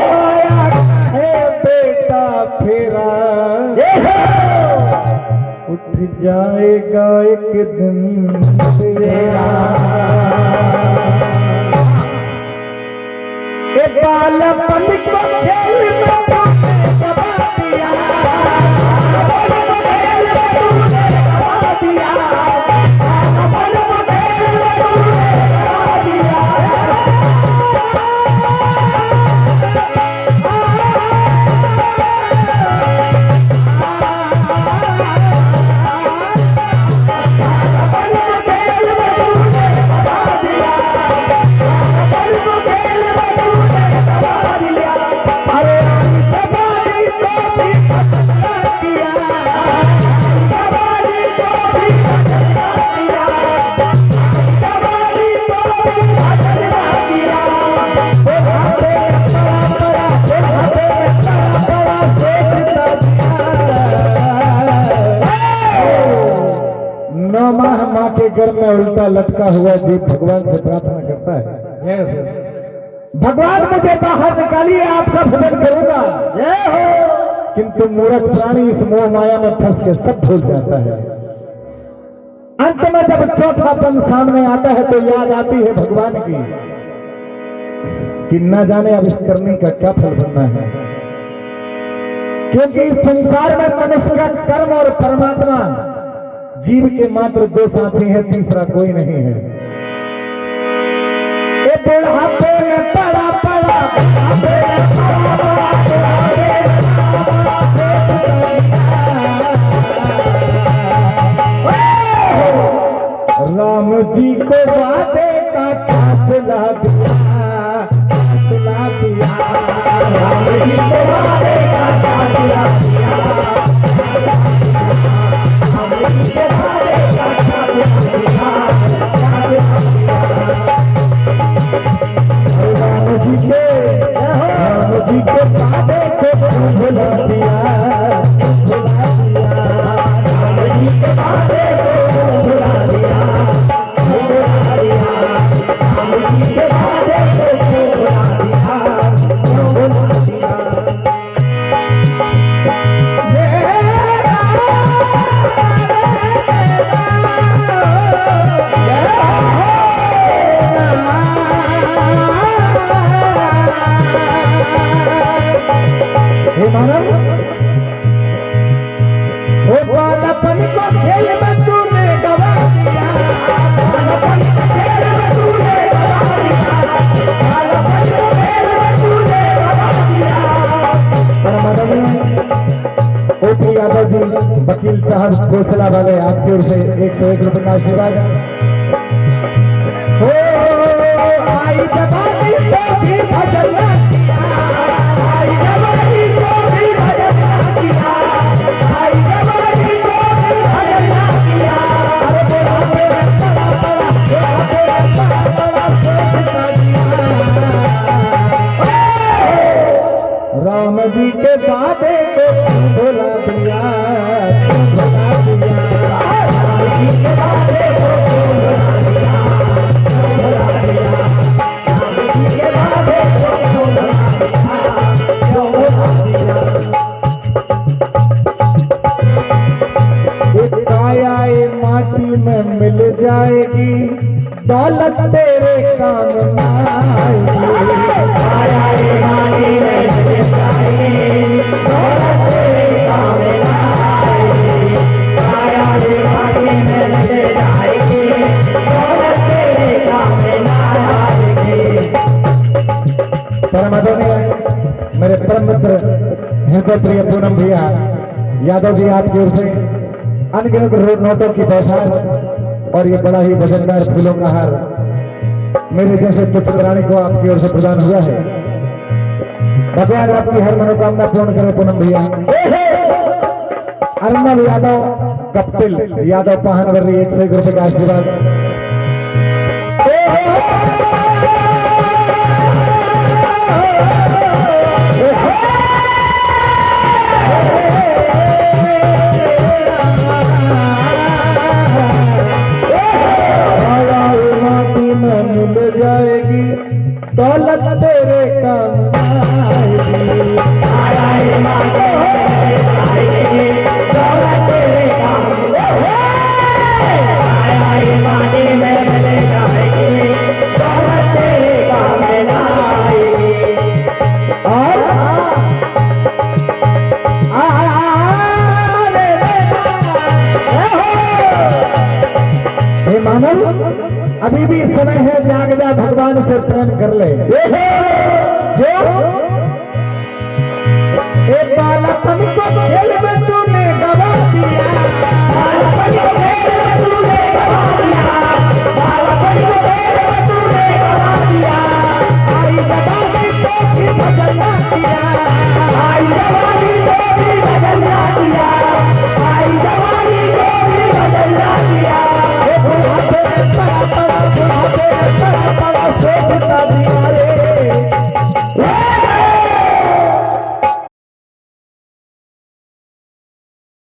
माया है बेटा फेरा उठ जाएगा एक दिन तेरा। ए बालपन को खेल में तूने गवा दिया, माँ के घर में उल्टा लटका हुआ जीव भगवान से प्रार्थना करता है, भगवान मुझे बाहर निकालिए, आपका भजन करूंगा। किंतु मूर्ख प्राणी इस मोह माया में फंस के सब भूल जाता है। अंत में जब चौथापन सामने आता है तो याद आती है भगवान की कि न जाने अब इस करने का क्या फल बनना है, क्योंकि इस संसार में मनुष्य का कर्म और परमात्मा जीव के मात्र दो साथी हैं, तीसरा कोई नहीं है। ये बुढ़ापे में पड़ा पड़ा राम जी को वादे का फासला दिया, फासला दिया, राम जी को वादे का फासला दिया, बालपन को खेल में तूने गवा दिया, बालपन को खेल में तूने गवा दिया, बालपन को खेल में तूने गवा दिया। ओपी यादव जी वकील साहब घोषला वाले आपकी ओर से 101 रुपए का आशीर्वाद। हो आई जवानी तो भी भजन किया, आई जवानी तो भी भजन किया, आई जवानी राम जी के वादे को भुला दिया, भुला दिया, राम जी के वादे को भुला दिया, भुला दिया, राम जी के वादे को भुला दिया। एक काया ये माटी में मिल जाएगी, दौलत तेरे काम न आएगी, काया ये माटी में मिल जाएगी, दौलत तेरे काम न आएगी, काया ये माटी में मिल जाएगी, दौलत तेरे काम न आएगी। परम आदरणीय मेरे परम मित्र हृदय प्रिय पूनम भैया यादव जी आपकी ओर से अनगिनत नोटों की बौछार और ये बड़ा ही वजनदार फूलों का हार मेरे जैसे तुच्छ प्राणी को आपकी ओर से प्रदान हुआ है। भगवान आपकी हर मनोकामना पूर्ण करे पूनम भैया। अर्नब यादव कपिल यादव पहानवर्री 101 रुपए का आशीर्वाद। मिल जाएगी दौलत तेरे काम अभी भी समय है, जाग जा, भगवान से प्रेम कर ले। जो ए बालपन को खेल में तूने गवा दिया, बालपन को खेल में तूने गवा दिया, बालपन को खेल में तूने गवा दिया। आई जवानी तो भी बदलना दिया, आई जवानी तो भी बदलना दिया, आई जवानी तो भी बदलना दिया। बुढ़ापे बड़ा बड़ा, बुढ़ापे बड़ा बड़ा सोचता दिया।